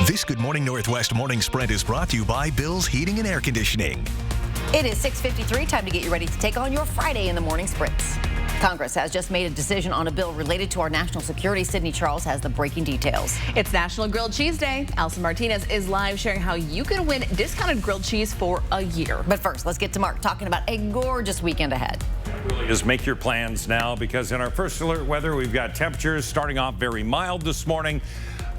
This Good Morning Northwest morning sprint is brought to you by Bill's Heating and Air Conditioning. It is 6:53, time to get you ready to take on your Friday in the morning sprints. Congress has just made a decision on a bill related to our national security. Sydney Charles has the breaking details. It's National Grilled Cheese Day. Alison Martinez is live sharing how you can win discounted grilled cheese for a year. But first, let's get to Mark talking about a gorgeous weekend ahead. Just make your plans now, because in our first alert weather, we've got temperatures starting off very mild this morning.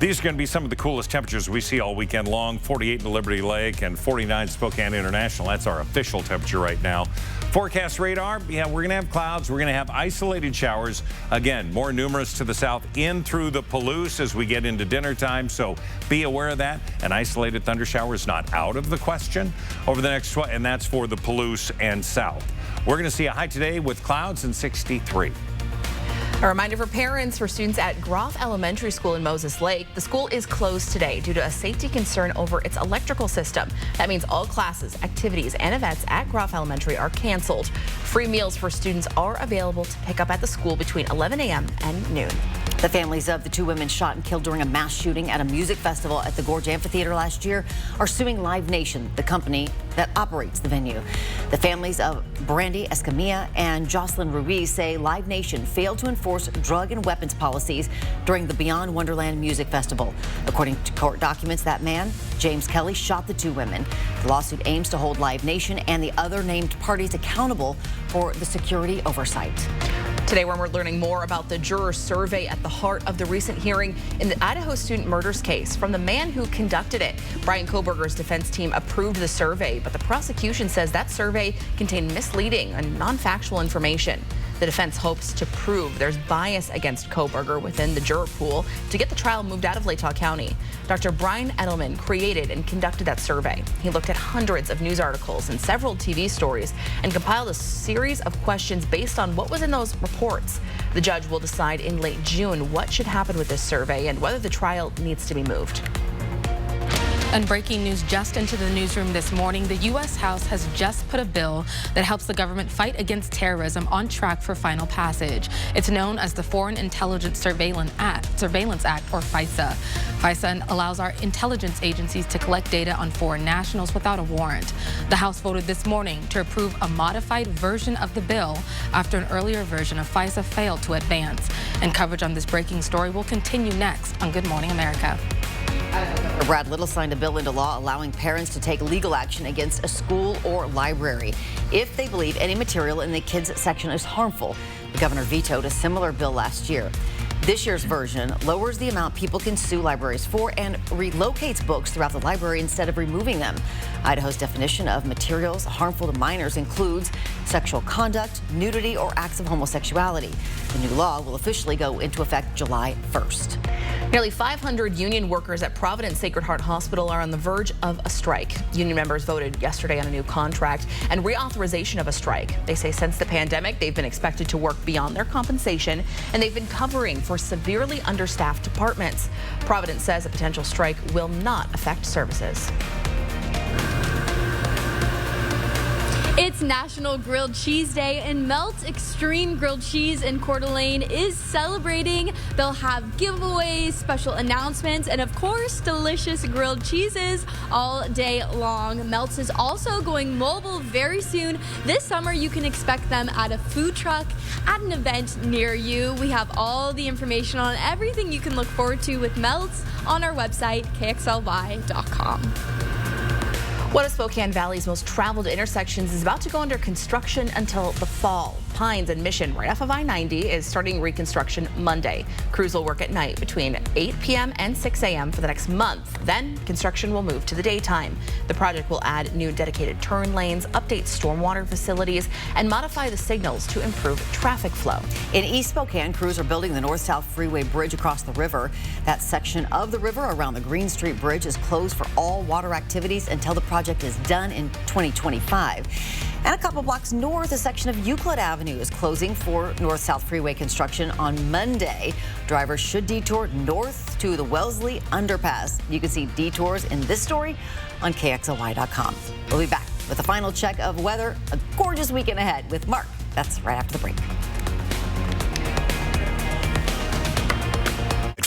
These are going to be some of the coolest temperatures we see all weekend long. 48 in Liberty Lake and 49 Spokane International. That's our official temperature right now. Forecast radar, yeah, we're going to have clouds. We're going to have isolated showers. Again, more numerous to the south in through the Palouse as we get into dinner time. So be aware of that. An isolated thunder shower is not out of the question over the next, and that's for the Palouse and south. We're going to see a high today with clouds and 63. A reminder for parents, for students at GRA Elementary School in Moses Lake. The school is closed today due to a safety concern over its electrical system. That means all classes, activities, and events at GRA Elementary are canceled. Free meals for students are available to pick up at the school between 11 a.m. and noon. The families of the two women shot and killed during a mass shooting at a music festival at the Gorge Amphitheater last year are suing Live Nation, the company that operates the venue. The families of Brandy Escamilla and Jocelyn Ruiz say Live Nation failed to enforce drug and weapons policies during the Beyond Wonderland Music Festival. According to court documents, that man, James Kelly, shot the two women. The lawsuit aims to hold Live Nation and the other named parties accountable for the security oversight. Today, we're learning more about the juror survey at the heart of the recent hearing in the Idaho student murders case from the man who conducted it. Brian Koberger's defense team approved the survey, but the prosecution says that survey contained misleading and non-factual information. The defense hopes to prove there's bias against Koberger within the juror pool to get the trial moved out of Latah County. Dr. Brian Edelman created and conducted that survey. He looked at hundreds of news articles and several TV stories and compiled a series of questions based on what was in those reports. The judge will decide in late June what should happen with this survey and whether the trial needs to be moved. And breaking news just into the newsroom this morning, the U.S. House has just put a bill that helps the government fight against terrorism on track for final passage. It's known as the Foreign Intelligence Surveillance Act, or FISA. FISA allows our intelligence agencies to collect data on foreign nationals without a warrant. The House voted this morning to approve a modified version of the bill after an earlier version of FISA failed to advance. And coverage on this breaking story will continue next on Good Morning America. Brad Little signed a bill into law allowing parents to take legal action against a school or library if they believe any material in the kids section is harmful. The governor vetoed a similar bill last year. This year's version lowers the amount people can sue libraries for and relocates books throughout the library instead of removing them. Idaho's definition of materials harmful to minors includes sexual conduct, nudity, or acts of homosexuality. The new law will officially go into effect July 1st. Nearly 500 union workers at Providence Sacred Heart Hospital are on the verge of a strike. Union members voted yesterday on a new contract and reauthorization of a strike. They say since the pandemic, they've been expected to work beyond their compensation, and they've been covering for severely understaffed departments. Providence says a potential strike will not affect services. It's National Grilled Cheese Day, and Melt's Extreme Grilled Cheese in Coeur d'Alene is celebrating. They'll have giveaways, special announcements, and of course, delicious grilled cheeses all day long. Melt's is also going mobile very soon. This summer, you can expect them at a food truck at an event near you. We have all the information on everything you can look forward to with Melt's on our website, kxly.com. One of Spokane Valley's most traveled intersections is about to go under construction until the fall. Pines and Mission, right off of I-90, is starting reconstruction Monday. Crews will work at night between 8 p.m. and 6 a.m. for the next month. Then construction will move to the daytime. The project will add new dedicated turn lanes, update stormwater facilities, and modify the signals to improve traffic flow. In East Spokane, crews are building the north-south freeway bridge across the river. That section of the river around the Green Street Bridge is closed for all water activities until the project is done in 2025. And a couple blocks north, a section of Euclid Avenue is closing for north-south freeway construction on Monday. Drivers should detour north to the Wellesley Underpass. You can see detours in this story on KXLY.com. We'll be back with a final check of weather. A gorgeous weekend ahead with Mark. That's right after the break.